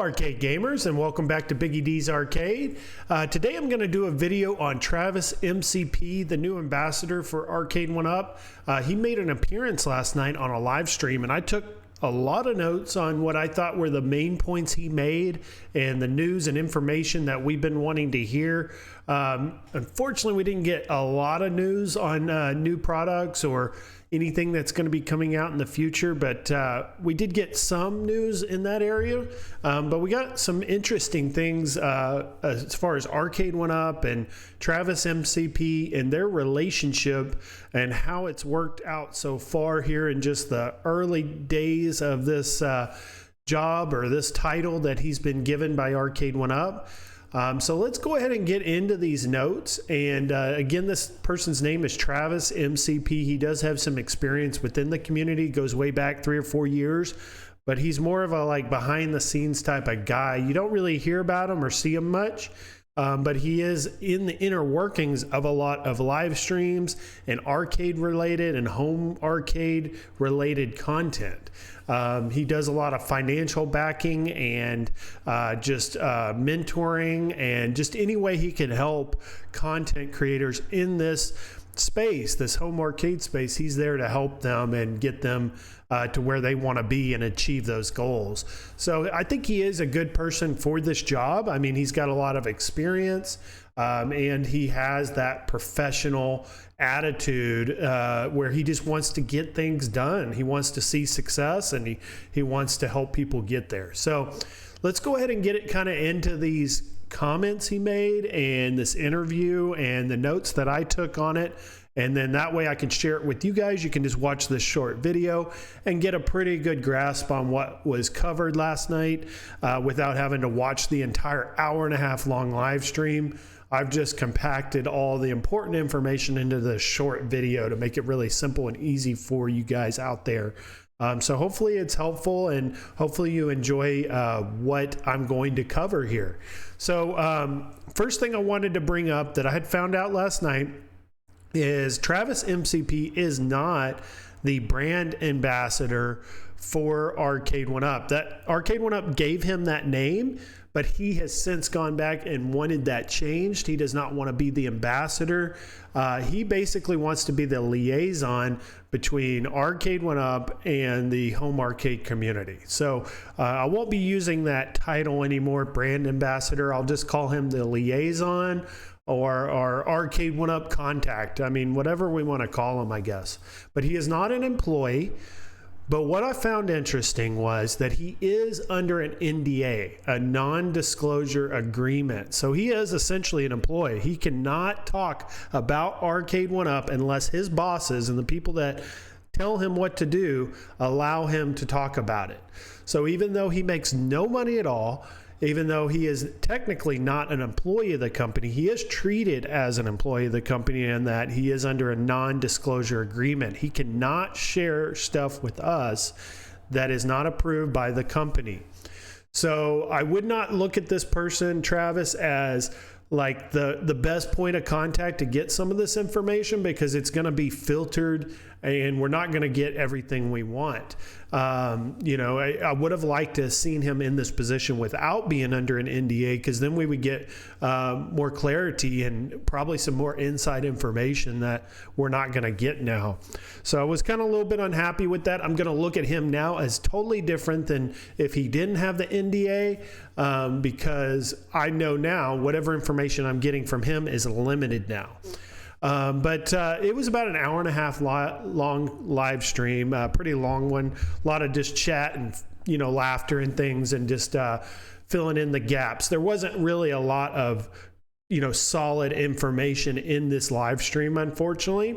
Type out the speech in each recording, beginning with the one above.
arcade gamers, and welcome back to Biggggy D's Arcade. Today I'm going to do a video on Travis MCP, the new ambassador for Arcade1up. He made an appearance last night on a live stream, and I took a lot of notes on what I thought were the main points he made and the news and information that we've been wanting to hear. Unfortunately, we didn't get a lot of news on new products or anything that's going to be coming out in the future, but we did get some news in that area. But we got some interesting things as far as Arcade1up and Travis MCP and their relationship and how it's worked out so far here in just the early days of this job or this title that he's been given by Arcade1up. So let's go ahead and get into these notes. And again, this person's name is Travis MCP. He does have some experience within the community, goes way back 3 or 4 years, but he's more of a like behind the scenes type of guy. You don't really hear about him or see him much. But he is in the inner workings of a lot of live streams and arcade related and home arcade related content. He does a lot of financial backing and just mentoring and just any way he can help content creators in this space, this home arcade space. He's there to help them and get them to where they want to be and achieve those goals. So I think he is a good person for this job. I mean, he's got a lot of experience and he has that professional attitude where he just wants to get things done. He wants to see success and he wants to help people get there. So let's go ahead and get it kind of into these comments he made and this interview and the notes that I took on it. And then that way I can share it with you guys. You can just watch this short video and get a pretty good grasp on what was covered last night without having to watch the entire hour-and-a-half long live stream. I've just compacted all the important information into this short video to make it really simple and easy for you guys out there. So hopefully it's helpful and hopefully you enjoy what I'm going to cover here. So first thing I wanted to bring up that I had found out last night is Travis MCP is not the brand ambassador for Arcade1up. That Arcade1up gave him that name, but he has since gone back and wanted that changed. He does not want to be the ambassador. He basically wants to be the liaison between Arcade1up and the home arcade community. So I won't be using that title anymore, brand ambassador. I'll just call him the liaison or Arcade1up contact. I mean, whatever we want to call him, I guess. But he is not an employee. But what I found interesting was that he is under an NDA, a non-disclosure agreement. So he is essentially an employee. He cannot talk about Arcade1up unless his bosses and the people that tell him what to do allow him to talk about it. So even though he makes no money at all, even though he is technically not an employee of the company, he is treated as an employee of the company in that he is under a non-disclosure agreement. He cannot share stuff with us that is not approved by the company. So I would not look at this person, Travis, as like the best point of contact to get some of this information because it's going to be filtered and we're not going to get everything we want. You know, I would have liked to have seen him in this position without being under an NDA because then we would get more clarity and probably some more inside information that we're not going to get now. So I was kind of a little bit unhappy with that. I'm going to look at him now as totally different than if he didn't have the NDA because I know now whatever information I'm getting from him is limited now. But it was about an hour-and-a-half long live stream, pretty long one, a lot of just chat and, you know, laughter and things and just filling in the gaps. There wasn't really a lot of, you know, solid information in this live stream, unfortunately.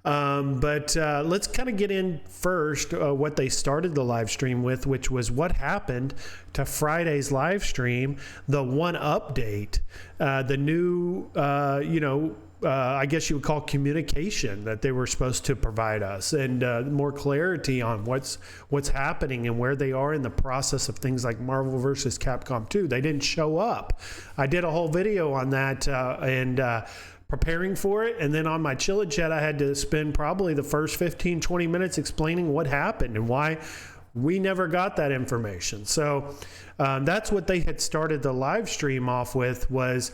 But let's kind of get in first what they started the live stream with, which was what happened to Friday's live stream, the one update, the new, you know, I guess you would call communication that they were supposed to provide us and more clarity on what's happening and where they are in the process of things like Marvel versus Capcom 2. They didn't show up. I did a whole video on that and preparing for it, and then on my Chillin' Chat I had to spend probably the first 15-20 minutes explaining what happened and why We never got that information. So that's what they had started the live stream off with was,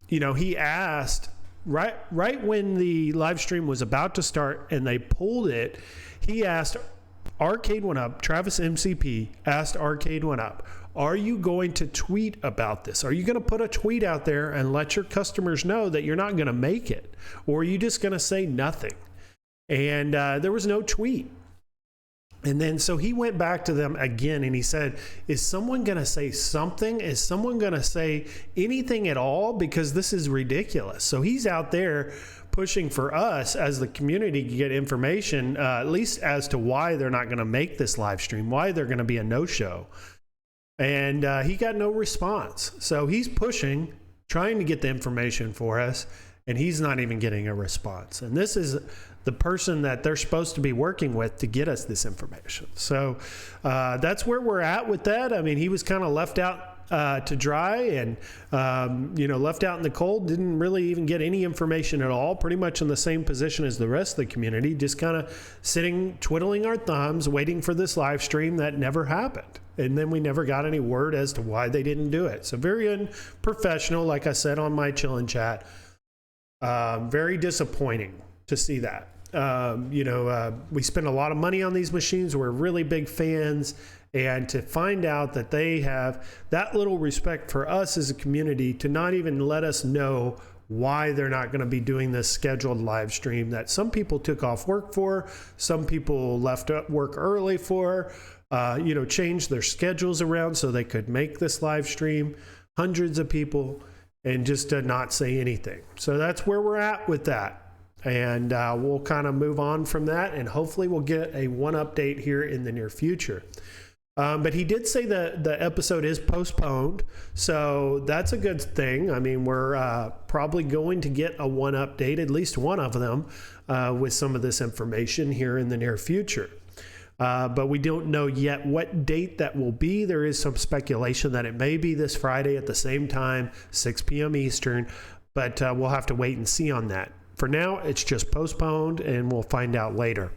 he asked right when the live stream was about to start and they pulled it, he asked Arcade1up, Travis MCP asked Arcade1up, are you going to tweet about this? Are you going to put a tweet out there and let your customers know that you're not going to make it? Or are you just going to say nothing? And there was no tweet. And then so he went back to them again and he said, is someone going to say something? Is someone going to say anything at all? Because this is ridiculous. So he's out there pushing for us as the community to get information, at least as to why they're not going to make this live stream, why they're going to be a no-show. And he got no response. So he's pushing, trying to get the information for us, and he's not even getting a response. And this is the person that they're supposed to be working with to get us this information. So that's where we're at with that. I mean, he was kind of left out to dry and, left out in the cold, didn't really even get any information at all, pretty much in the same position as the rest of the community, just kind of sitting, twiddling our thumbs, waiting for this live stream that never happened. And then we never got any word as to why they didn't do it. So very unprofessional, like I said on my chillin' chat. Very disappointing to see that. We spend a lot of money on these machines. We're really big fans. And to find out that they have that little respect for us as a community to not even let us know why they're not going to be doing this scheduled live stream that some people took off work for, some people left work early for, changed their schedules around so they could make this live stream, hundreds of people, and just to not say anything. So that's where we're at with that. And we'll kind of move on from that, and hopefully we'll get a one update here in the near future. But he did say that the episode is postponed, so that's a good thing. I mean, we're probably going to get a one update, at least one of them, with some of this information here in the near future. But we don't know yet what date that will be. There is some speculation that it may be this Friday at the same time, 6 p.m. Eastern, but we'll have to wait and see on that. For now, it's just postponed, and we'll find out later.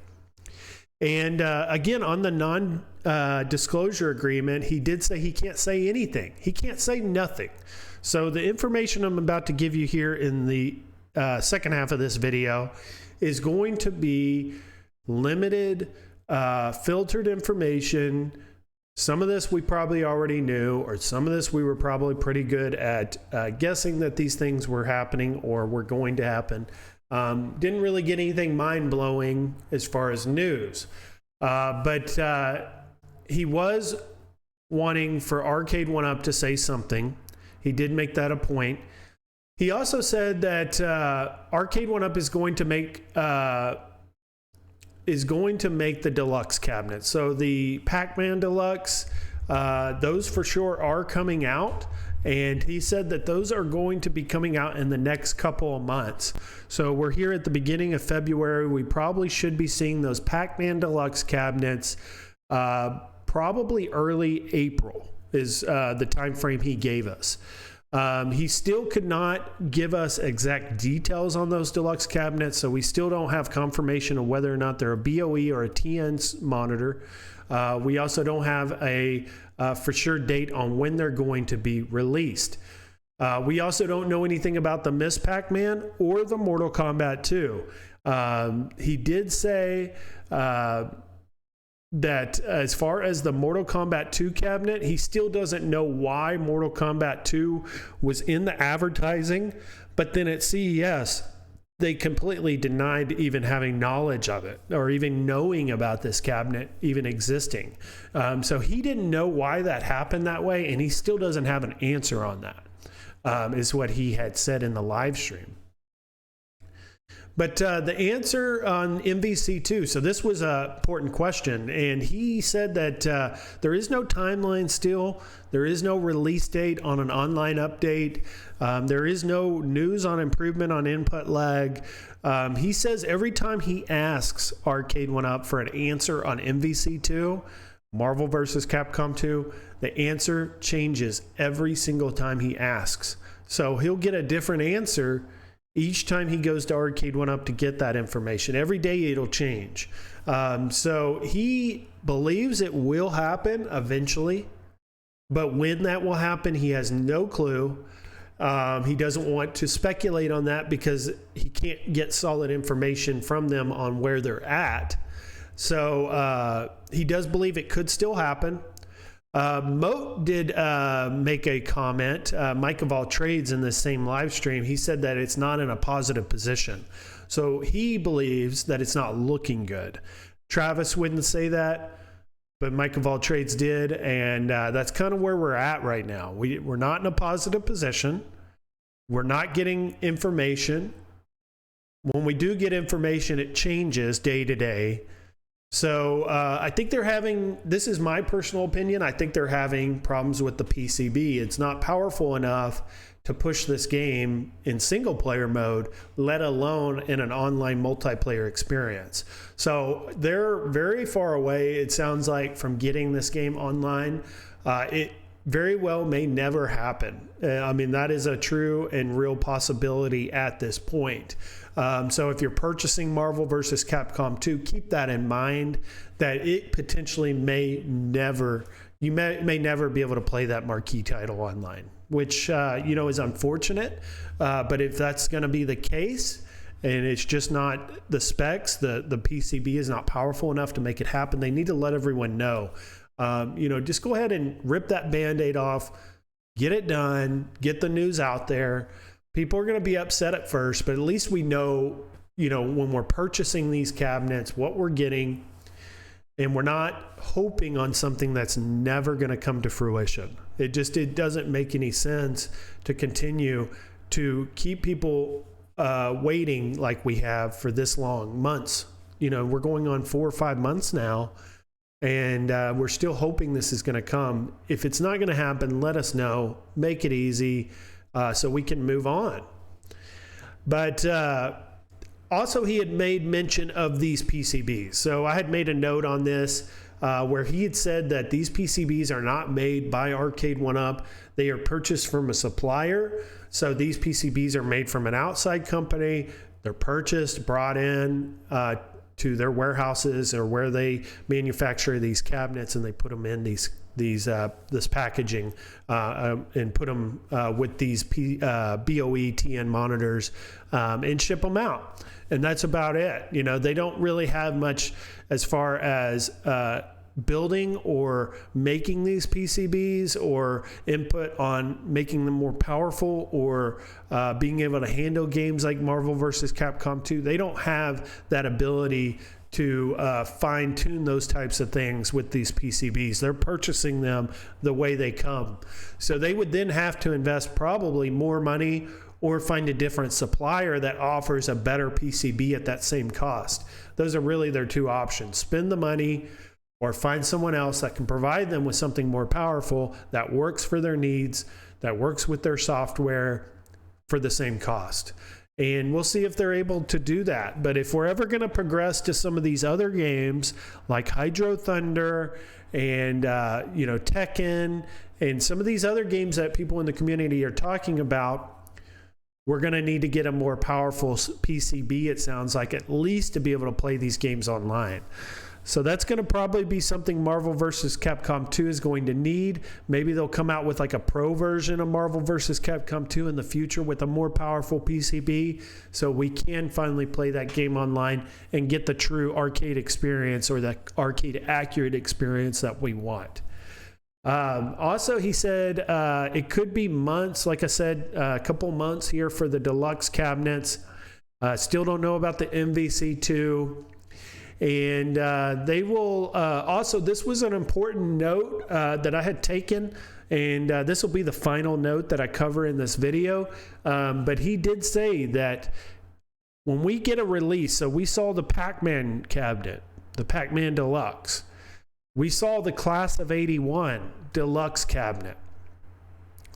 And again, on the non-disclosure agreement, he did say he can't say anything. He can't say nothing. So the information I'm about to give you here in the second half of this video is going to be limited, filtered information. Some of this we probably already knew, or some of this we were probably pretty good at guessing that these things were happening or were going to happen. Didn't really get anything mind-blowing as far as news. But he was wanting for Arcade1up to say something. He did make that a point. He also said that Arcade1up is going to make the Deluxe cabinet. So the Pac-Man Deluxe, those for sure are coming out. And he said that those are going to be coming out in the next couple of months. So we're here at the beginning of February. We probably should be seeing those Pac-Man Deluxe cabinets probably early April is the time frame he gave us. He still could not give us exact details on those Deluxe cabinets, so we still don't have confirmation of whether or not they're a BOE or a TN monitor. We also don't have a for sure date on when they're going to be released. We also don't know anything about the Miss Pac-Man or the Mortal Kombat 2. He did say that as far as the Mortal Kombat 2 cabinet, he still doesn't know why Mortal Kombat 2 was in the advertising, but then at CES, they completely denied even having knowledge of it or even knowing about this cabinet even existing. So he didn't know why that happened that way, and he still doesn't have an answer on that, is what he had said in the live stream. But the answer on MVC2, so this was an important question, and he said that there is no timeline still. There is no release date on an online update. There is no news on improvement on input lag. He says every time he asks Arcade1up for an answer on MVC2, Marvel vs. Capcom 2, the answer changes every single time he asks. So he'll get a different answer each time he goes to Arcade1up to get that information. Every day it'll change. So he believes it will happen eventually, but when that will happen, he has no clue. He doesn't want to speculate on that because he can't get solid information from them on where they're at. So he does believe it could still happen. Moat did make a comment, MikeOfAllTrades, in this same live stream. He said that it's not in a positive position. So he believes that it's not looking good. Travis wouldn't say that, but MikeOfAllTrades did, and that's kind of where we're at right now. We're not in a positive position. We're not getting information. When we do get information, it changes day to day. So I think they're having, this is my personal opinion, I think they're having problems with the PCB. It's not powerful enough to push this game in single player mode, let alone in an online multiplayer experience. So they're very far away, it sounds like, from getting this game online. It very well may never happen. I mean, that is a true and real possibility at this point. So if you're purchasing Marvel vs. Capcom 2, keep that in mind, that it potentially may never, you may never be able to play that marquee title online, which you know, is unfortunate. But if that's going to be the case, and it's just not the specs, the PCB is not powerful enough to make it happen, they need to let everyone know. You know, just go ahead and rip that Band-Aid off, get it done, get the news out there. People are going to be upset at first, but at least we know, you know, when we're purchasing these cabinets, what we're getting, and we're not hoping on something that's never going to come to fruition. It doesn't make any sense to continue to keep people waiting like we have for this long, months. You know, we're going on 4 or 5 months now, and we're still hoping this is going to come. If it's not going to happen, let us know. Make it easy so we can move on. But also, he had made mention of these PCBs. So I had made a note on this where he had said that these PCBs are not made by Arcade1up. They are purchased from a supplier. So these PCBs are made from an outside company. They're purchased, brought in to their warehouses or where they manufacture these cabinets, and they put them in this packaging and put them with these BOE TN monitors and ship them out. And that's about it. You know, they don't really have much as far as building or making these PCBs or input on making them more powerful or being able to handle games like Marvel vs. Capcom 2. They don't have that ability to fine tune those types of things with these PCBs. They're purchasing them the way they come. So they would then have to invest probably more money or find a different supplier that offers a better PCB at that same cost. Those are really their two options. Spend the money or find someone else that can provide them with something more powerful that works for their needs, that works with their software for the same cost. And we'll see if they're able to do that. But if we're ever going to progress to some of these other games like Hydro Thunder and you know, Tekken and some of these other games that people in the community are talking about, we're going to need to get a more powerful PCB, it sounds like, at least to be able to play these games online. So that's going to probably be something Marvel vs. Capcom 2 is going to need. Maybe they'll come out with like a pro version of Marvel vs. Capcom 2 in the future with a more powerful PCB, so we can finally play that game online and get the true arcade experience or the arcade accurate experience that we want. Also, he said it could be months, like I said, a couple months here for the Deluxe cabinets. Still don't know about the MVC2. And they will also, this was an important note that I had taken, and this will be the final note that I cover in this video. But he did say that when we get a release, so we saw the Pac-Man cabinet, the Pac-Man Deluxe. We saw the Class of 81 Deluxe cabinet.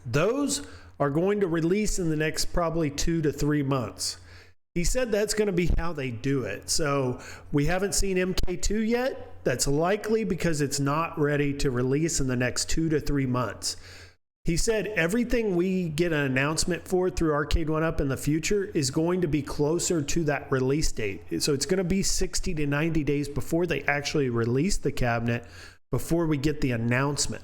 Those are going to release in the next probably 2 to 3 months. He said that's going to be how they do it. So we haven't seen MK2 yet. That's likely because it's not ready to release in the next 2 to 3 months. He said everything we get an announcement for through Arcade1up in the future is going to be closer to that release date. So it's going to be 60 to 90 days before they actually release the cabinet, before we get the announcement.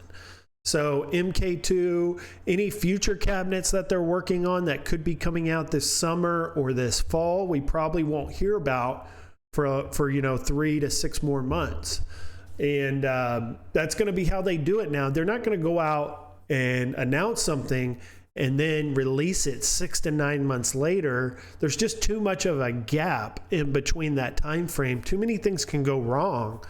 So MK2, any future cabinets that they're working on that could be coming out this summer or this fall, we probably won't hear about for 3 to 6 more months. And that's going to be how they do it now. They're not going to go out and announce something and then release it 6 to 9 months later. There's just too much of a gap in between that time frame. Too many things can go wrong.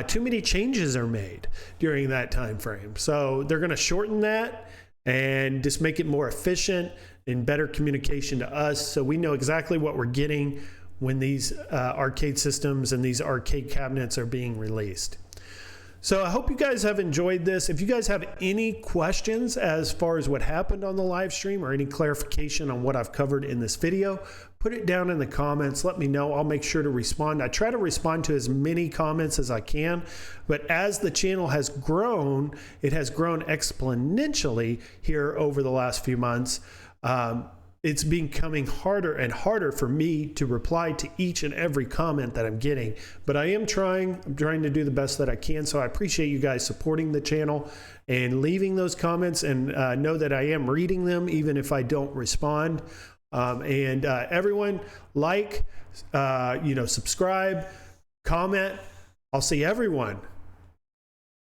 Too many changes are made during that time frame. So they're going to shorten that and just make it more efficient and better communication to us, so we know exactly what we're getting when these arcade systems and these arcade cabinets are being released. So I hope you guys have enjoyed this. If you guys have any questions as far as what happened on the live stream or any clarification on what I've covered in this video, put it down in the comments. Let me know. I'll make sure to respond. I try to respond to as many comments as I can, but as the channel has grown, it has grown exponentially here over the last few months. It's becoming harder and harder for me to reply to each and every comment that I'm getting, but I'm trying to do the best that I can. So I appreciate you guys supporting the channel and leaving those comments, and know that I am reading them even if I don't respond. Everyone, like, subscribe, comment. I'll see everyone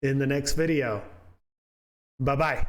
in the next video. Bye-bye.